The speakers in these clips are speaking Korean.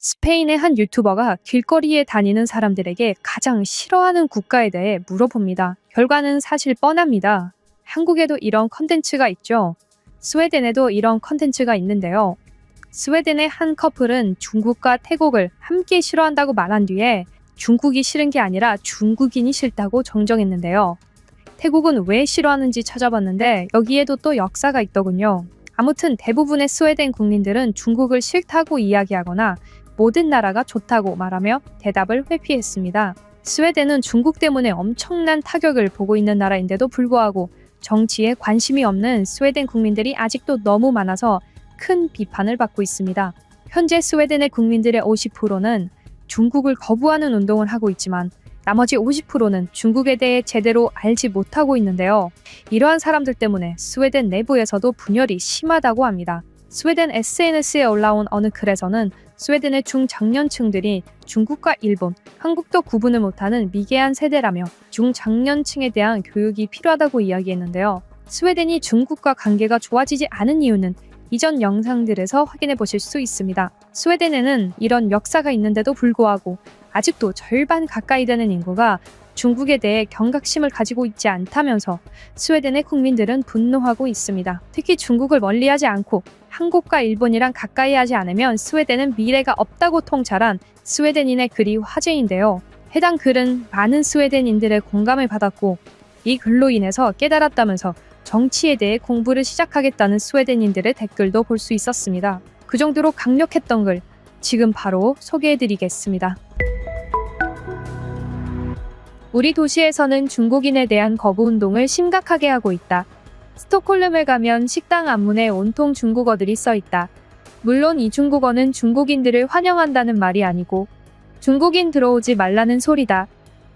스페인의 한 유튜버가 길거리에 다니는 사람들에게 가장 싫어하는 국가에 대해 물어봅니다. 결과는 사실 뻔합니다. 한국에도 이런 컨텐츠가 있죠. 스웨덴에도 이런 컨텐츠가 있는데요. 스웨덴의 한 커플은 중국과 태국을 함께 싫어한다고 말한 뒤에 중국이 싫은 게 아니라 중국인이 싫다고 정정했는데요. 태국은 왜 싫어하는지 찾아봤는데 여기에도 또 역사가 있더군요. 아무튼 대부분의 스웨덴 국민들은 중국을 싫다고 이야기하거나 모든 나라가 좋다고 말하며 대답을 회피했습니다. 스웨덴은 중국 때문에 엄청난 타격을 보고 있는 나라인데도 불구하고 정치에 관심이 없는 스웨덴 국민들이 아직도 너무 많아서 큰 비판을 받고 있습니다. 현재 스웨덴의 국민들의 50%는 중국을 거부하는 운동을 하고 있지만 나머지 50%는 중국에 대해 제대로 알지 못하고 있는데요. 이러한 사람들 때문에 스웨덴 내부에서도 분열이 심하다고 합니다. 스웨덴 SNS에 올라온 어느 글에서는 스웨덴의 중장년층들이 중국과 일본, 한국도 구분을 못하는 미개한 세대라며 중장년층에 대한 교육이 필요하다고 이야기했는데요. 스웨덴이 중국과 관계가 좋아지지 않은 이유는 이전 영상들에서 확인해 보실 수 있습니다. 스웨덴에는 이런 역사가 있는데도 불구하고 아직도 절반 가까이 되는 인구가 중국에 대해 경각심을 가지고 있지 않다면서 스웨덴의 국민들은 분노하고 있습니다. 특히 중국을 멀리하지 않고 한국과 일본이랑 가까이 하지 않으면 스웨덴은 미래가 없다고 통찰한 스웨덴인의 글이 화제인데요. 해당 글은 많은 스웨덴인들의 공감을 받았고 이 글로 인해서 깨달았다면서 정치에 대해 공부를 시작하겠다는 스웨덴인들의 댓글도 볼 수 있었습니다. 그 정도로 강력했던 글, 지금 바로 소개해드리겠습니다. 우리 도시에서는 중국인에 대한 거부운동을 심각하게 하고 있다. 스톡홀름에 가면 식당 앞문에 온통 중국어들이 써 있다. 물론 이 중국어는 중국인들을 환영한다는 말이 아니고 중국인 들어오지 말라는 소리다.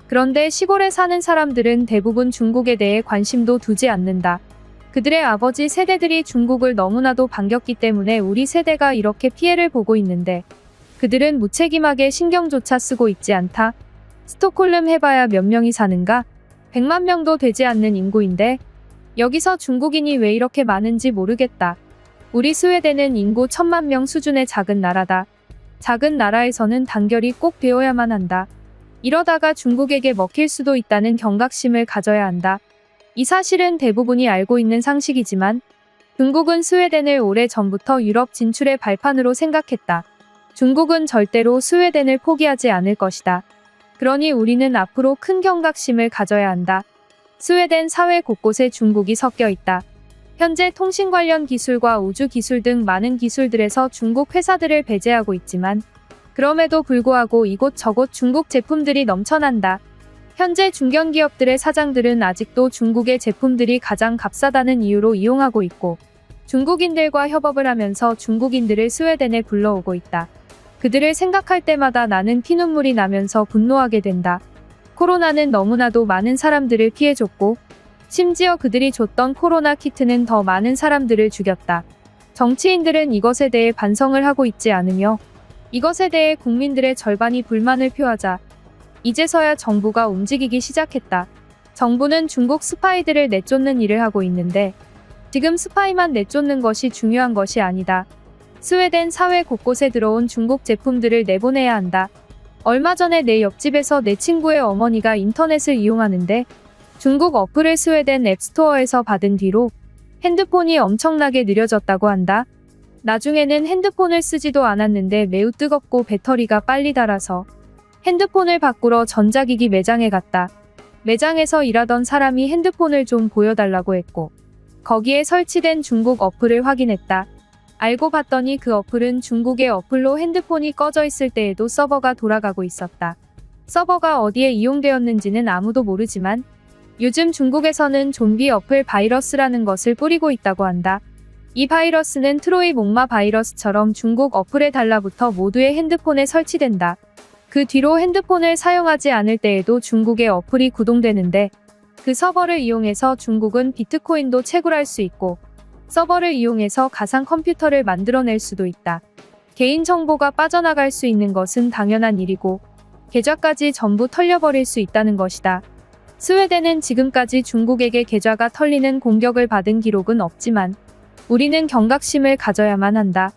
그런데 시골에 사는 사람들은 대부분 중국에 대해 관심도 두지 않는다. 그들의 아버지 세대들이 중국을 너무나도 반겼기 때문에 우리 세대가 이렇게 피해를 보고 있는데 그들은 무책임하게 신경조차 쓰고 있지 않다. 스톡홀름 해봐야 몇 명이 사는가? 100만 명도 되지 않는 인구인데 여기서 중국인이 왜 이렇게 많은지 모르겠다. 우리 스웨덴은 인구 1000만 명 수준의 작은 나라다. 작은 나라에서는 단결이 꼭 되어야만 한다. 이러다가 중국에게 먹힐 수도 있다는 경각심을 가져야 한다. 이 사실은 대부분이 알고 있는 상식이지만 중국은 스웨덴을 오래전부터 유럽 진출의 발판으로 생각했다. 중국은 절대로 스웨덴을 포기하지 않을 것이다. 그러니 우리는 앞으로 큰 경각심을 가져야 한다. 스웨덴 사회 곳곳에 중국이 섞여 있다. 현재 통신 관련 기술과 우주 기술 등 많은 기술들에서 중국 회사들을 배제하고 있지만 그럼에도 불구하고 이곳저곳 중국 제품들이 넘쳐난다. 현재 중견기업들의 사장들은 아직도 중국의 제품들이 가장 값싸다는 이유로 이용하고 있고 중국인들과 협업을 하면서 중국인들을 스웨덴에 불러오고 있다. 그들을 생각할 때마다 나는 피눈물이 나면서 분노하게 된다. 코로나는 너무나도 많은 사람들을 피해줬고 심지어 그들이 줬던 코로나 키트는 더 많은 사람들을 죽였다. 정치인들은 이것에 대해 반성을 하고 있지 않으며 이것에 대해 국민들의 절반이 불만을 표하자 이제서야 정부가 움직이기 시작했다. 정부는 중국 스파이들을 내쫓는 일을 하고 있는데 지금 스파이만 내쫓는 것이 중요한 것이 아니다. 스웨덴 사회 곳곳에 들어온 중국 제품들을 내보내야 한다. 얼마 전에 내 옆집에서 내 친구의 어머니가 인터넷을 이용하는데 중국 어플을 스웨덴 앱스토어에서 받은 뒤로 핸드폰이 엄청나게 느려졌다고 한다. 나중에는 핸드폰을 쓰지도 않았는데 매우 뜨겁고 배터리가 빨리 닳아서 핸드폰을 바꾸러 전자기기 매장에 갔다. 매장에서 일하던 사람이 핸드폰을 좀 보여달라고 했고 거기에 설치된 중국 어플을 확인했다. 알고 봤더니 그 어플은 중국의 어플로 핸드폰이 꺼져 있을 때에도 서버가 돌아가고 있었다. 서버가 어디에 이용되었는지는 아무도 모르지만 요즘 중국에서는 좀비 어플 바이러스라는 것을 뿌리고 있다고 한다. 이 바이러스는 트로이 목마 바이러스처럼 중국 어플에 달라붙어 모두의 핸드폰에 설치된다. 그 뒤로 핸드폰을 사용하지 않을 때에도 중국의 어플이 구동되는데 그 서버를 이용해서 중국은 비트코인도 채굴할 수 있고 서버를 이용해서 가상 컴퓨터를 만들어낼 수도 있다. 개인정보가 빠져나갈 수 있는 것은 당연한 일이고 계좌까지 전부 털려버릴 수 있다는 것이다. 스웨덴은 지금까지 중국에게 계좌가 털리는 공격을 받은 기록은 없지만 우리는 경각심을 가져야만 한다.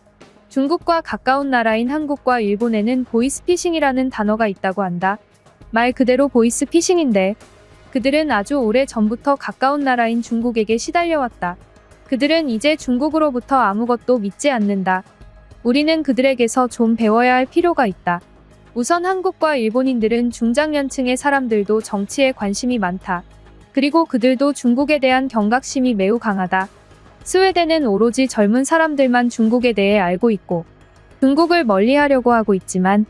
중국과 가까운 나라인 한국과 일본에는 보이스피싱이라는 단어가 있다고 한다. 말 그대로 보이스피싱인데 그들은 아주 오래 전부터 가까운 나라인 중국에게 시달려왔다. 그들은 이제 중국으로부터 아무것도 믿지 않는다. 우리는 그들에게서 좀 배워야 할 필요가 있다. 우선 한국과 일본인들은 중장년층의 사람들도 정치에 관심이 많다. 그리고 그들도 중국에 대한 경각심이 매우 강하다. 스웨덴은 오로지 젊은 사람들만 중국에 대해 알고 있고 중국을 멀리하려고 하고 있지만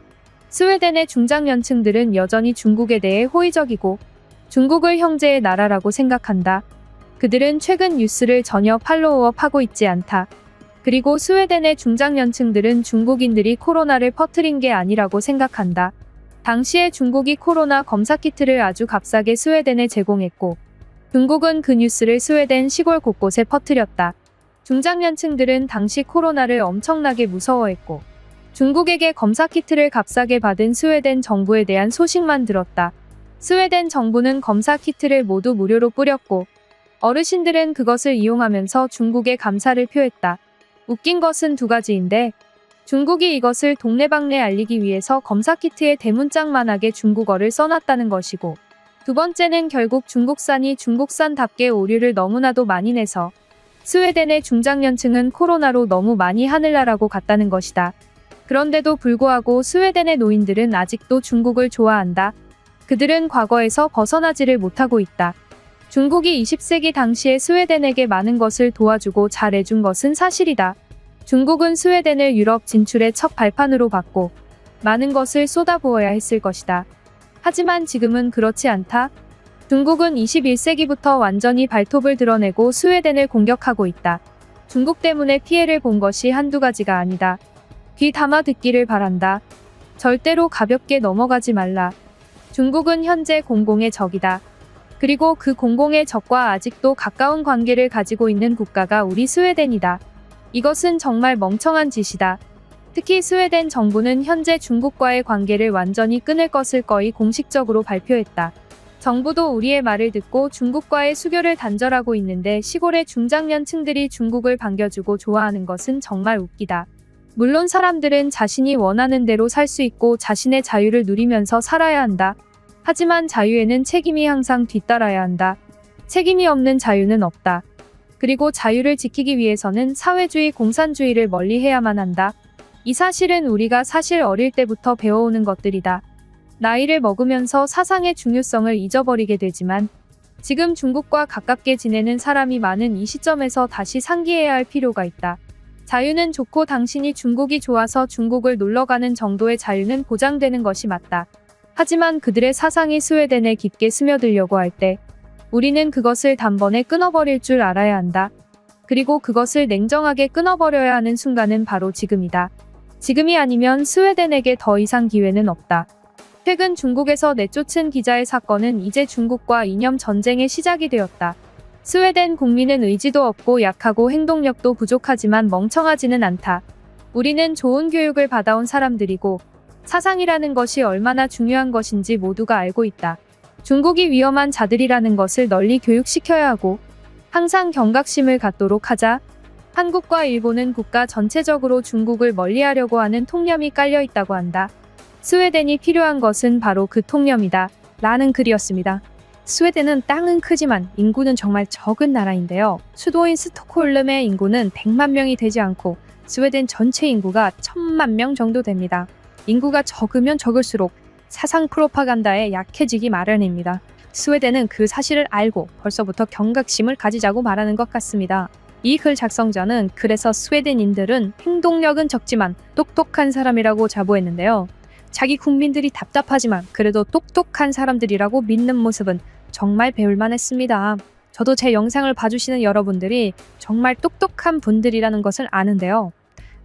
스웨덴의 중장년층들은 여전히 중국에 대해 호의적이고 중국을 형제의 나라라고 생각한다. 그들은 최근 뉴스를 전혀 팔로우업하고 있지 않다. 그리고 스웨덴의 중장년층들은 중국인들이 코로나를 퍼뜨린 게 아니라고 생각한다. 당시에 중국이 코로나 검사 키트를 아주 값싸게 스웨덴에 제공했고 중국은 그 뉴스를 스웨덴 시골 곳곳에 퍼뜨렸다. 중장년층들은 당시 코로나를 엄청나게 무서워했고 중국에게 검사 키트를 값싸게 받은 스웨덴 정부에 대한 소식만 들었다. 스웨덴 정부는 검사 키트를 모두 무료로 뿌렸고 어르신들은 그것을 이용하면서 중국에 감사를 표했다. 웃긴 것은 두 가지인데 중국이 이것을 동네방네 알리기 위해서 검사 키트에 대문짝만하게 중국어를 써놨다는 것이고 두 번째는 결국 중국산이 중국산답게 오류를 너무나도 많이 내서 스웨덴의 중장년층은 코로나로 너무 많이 하늘나라고 갔다는 것이다. 그런데도 불구하고 스웨덴의 노인들은 아직도 중국을 좋아한다. 그들은 과거에서 벗어나지를 못하고 있다. 중국이 20세기 당시에 스웨덴에게 많은 것을 도와주고 잘해준 것은 사실이다. 중국은 스웨덴을 유럽 진출의 첫 발판으로 봤고 많은 것을 쏟아부어야 했을 것이다. 하지만 지금은 그렇지 않다. 중국은 21세기부터 완전히 발톱을 드러내고 스웨덴을 공격하고 있다. 중국 때문에 피해를 본 것이 한두 가지가 아니다. 귀 담아 듣기를 바란다. 절대로 가볍게 넘어가지 말라. 중국은 현재 공공의 적이다. 그리고 그 공공의 적과 아직도 가까운 관계를 가지고 있는 국가가 우리 스웨덴이다. 이것은 정말 멍청한 짓이다. 특히 스웨덴 정부는 현재 중국과의 관계를 완전히 끊을 것을 거의 공식적으로 발표했다. 정부도 우리의 말을 듣고 중국과의 수교를 단절하고 있는데 시골의 중장년층들이 중국을 반겨주고 좋아하는 것은 정말 웃기다. 물론 사람들은 자신이 원하는 대로 살 수 있고 자신의 자유를 누리면서 살아야 한다. 하지만 자유에는 책임이 항상 뒤따라야 한다. 책임이 없는 자유는 없다. 그리고 자유를 지키기 위해서는 사회주의, 공산주의를 멀리해야만 한다. 이 사실은 우리가 사실 어릴 때부터 배워오는 것들이다. 나이를 먹으면서 사상의 중요성을 잊어버리게 되지만 지금 중국과 가깝게 지내는 사람이 많은 이 시점에서 다시 상기해야 할 필요가 있다. 자유는 좋고 당신이 중국이 좋아서 중국을 놀러가는 정도의 자유는 보장되는 것이 맞다. 하지만 그들의 사상이 스웨덴에 깊게 스며들려고 할 때 우리는 그것을 단번에 끊어버릴 줄 알아야 한다. 그리고 그것을 냉정하게 끊어버려야 하는 순간은 바로 지금이다. 지금이 아니면 스웨덴에게 더 이상 기회는 없다. 최근 중국에서 내쫓은 기자의 사건은 이제 중국과 이념 전쟁의 시작이 되었다. 스웨덴 국민은 의지도 없고 약하고 행동력도 부족하지만 멍청하지는 않다. 우리는 좋은 교육을 받아온 사람들이고 사상이라는 것이 얼마나 중요한 것인지 모두가 알고 있다. 중국이 위험한 자들이라는 것을 널리 교육시켜야 하고 항상 경각심을 갖도록 하자. 한국과 일본은 국가 전체적으로 중국을 멀리하려고 하는 통념이 깔려 있다고 한다. 스웨덴이 필요한 것은 바로 그 통념이다. 라는 글이었습니다. 스웨덴은 땅은 크지만 인구는 정말 적은 나라인데요. 수도인 스톡홀름의 인구는 100만 명이 되지 않고 스웨덴 전체 인구가 1000만 명 정도 됩니다. 인구가 적으면 적을수록 사상 프로파간다에 약해지기 마련입니다. 스웨덴은 그 사실을 알고 벌써부터 경각심을 가지자고 말하는 것 같습니다. 이 글 작성자는 그래서 스웨덴인들은 행동력은 적지만 똑똑한 사람이라고 자부했는데요. 자기 국민들이 답답하지만 그래도 똑똑한 사람들이라고 믿는 모습은 정말 배울만 했습니다. 저도 제 영상을 봐주시는 여러분들이 정말 똑똑한 분들이라는 것을 아는데요.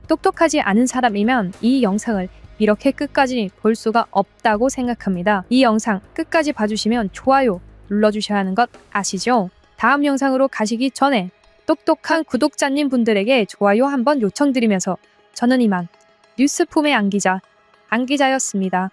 똑똑하지 않은 사람이면 이 영상을 이렇게 끝까지 볼 수가 없다고 생각합니다. 이 영상 끝까지 봐주시면 좋아요 눌러주셔야 하는 것 아시죠? 다음 영상으로 가시기 전에 똑똑한 구독자님 분들에게 좋아요 한번 요청드리면서 저는 이만 뉴스폼의 안기자였습니다.